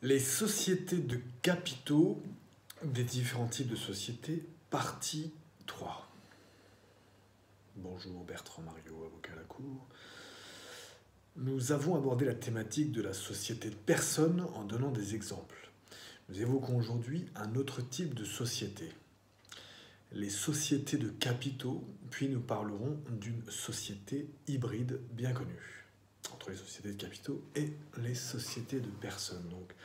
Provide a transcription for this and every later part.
Les sociétés de capitaux des différents types de sociétés, partie 3. Bonjour Bertrand Mario, avocat à la Cour. Nous avons abordé la thématique de la société de personnes en donnant des exemples. Nous évoquons aujourd'hui un autre type de société, les sociétés de capitaux, puis nous parlerons d'une société hybride bien connue, entre les sociétés de capitaux et les sociétés de personnes. Donc,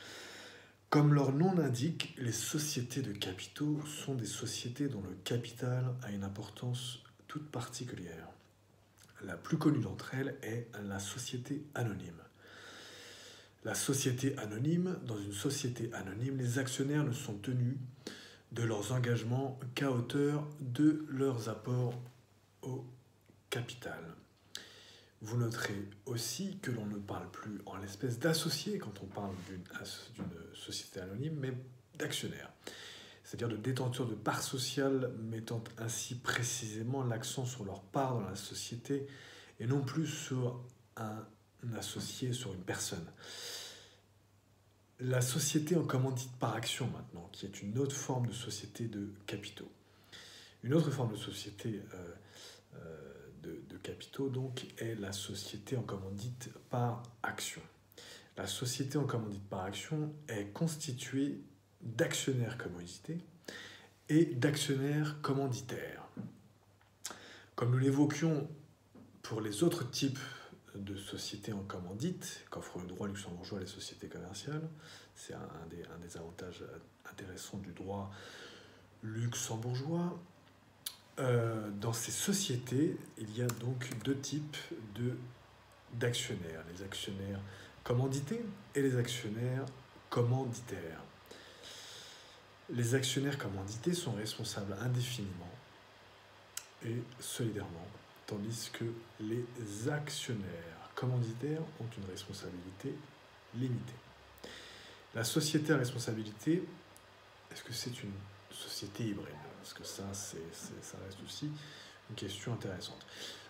comme leur nom l'indique, les sociétés de capitaux sont des sociétés dont le capital a une importance toute particulière. La plus connue d'entre elles est la société anonyme. La société anonyme, dans une société anonyme, les actionnaires ne sont tenus de leurs engagements qu'à hauteur de leurs apports au capital. Vous noterez aussi que l'on ne parle plus en l'espèce d'associés quand on parle d'une société anonyme, mais d'actionnaires, c'est-à-dire de détenteurs de parts sociales, mettant ainsi précisément l'accent sur leur part dans la société et non plus sur un associé, sur une personne. La société en commandite par action maintenant, qui est une autre forme de société de capitaux. Une autre forme de société de capitaux, donc, est la société en commandite par action. La société en commandite par action est constituée d'actionnaires commandités et d'actionnaires commanditaires. Comme nous l'évoquions pour les autres types de sociétés en commandite qu'offre le droit luxembourgeois à les sociétés commerciales, c'est un des avantages intéressants du droit luxembourgeois. Dans ces sociétés, il y a donc deux types d'actionnaires, les actionnaires commandités et les actionnaires commanditaires. Les actionnaires commandités sont responsables indéfiniment et solidairement, tandis que les actionnaires commanditaires ont une responsabilité limitée. La société à responsabilité, est-ce que c'est une société hybride? Parce que ça reste aussi une question intéressante.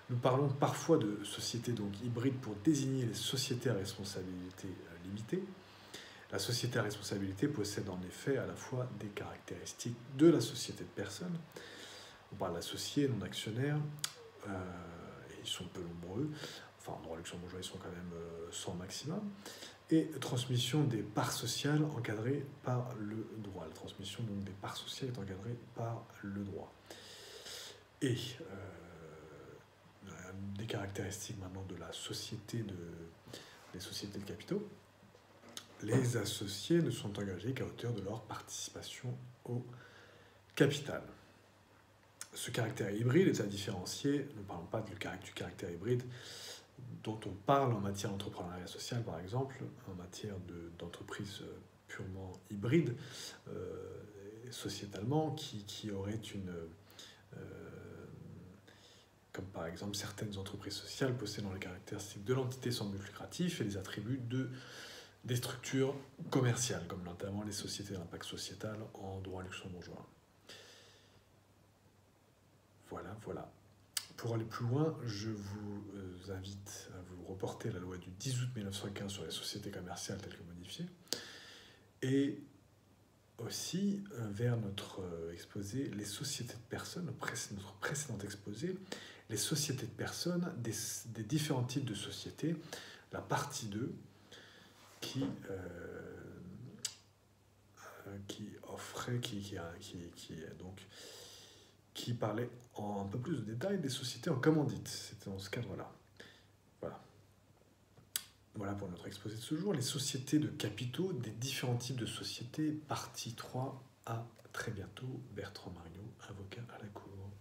Nous parlons parfois de sociétés donc hybrides pour désigner les sociétés à responsabilité limitée. La société à responsabilité possède en effet à la fois des caractéristiques de la société de personnes. On parle d'associés, non d'actionnaires, et ils sont peu nombreux. Enfin, en droit luxembourgeois, ils sont quand même 100 maximum. Et transmission des parts sociales encadrées par le droit. La transmission donc, des parts sociales est encadrée par le droit. Et des caractéristiques maintenant de la société des sociétés de capitaux. Les associés ne sont engagés qu'à hauteur de leur participation au capital. Ce caractère hybride est à différencier, nous ne parlons pas du caractère hybride dont on parle en matière d'entrepreneuriat social, par exemple, en matière d'entreprise purement hybride, sociétalement, qui aurait comme par exemple certaines entreprises sociales possédant les caractéristiques de l'entité sans but lucratif et les attributs des structures commerciales, comme notamment les sociétés d'impact sociétal en droit luxembourgeois. Voilà. Pour aller plus loin, je vous invite à vous reporter à la loi du 10 août 1915 sur les sociétés commerciales telles que modifiées, et aussi vers notre exposé, les sociétés de personnes, notre précédent exposé, les sociétés de personnes des différents types de sociétés, la partie 2, qui parlait en un peu plus de détails des sociétés en commandite. C'était dans ce cadre-là. Voilà pour notre exposé de ce jour. Les sociétés de capitaux des différents types de sociétés, partie 3. À très bientôt. Bertrand Mario, avocat à la Cour.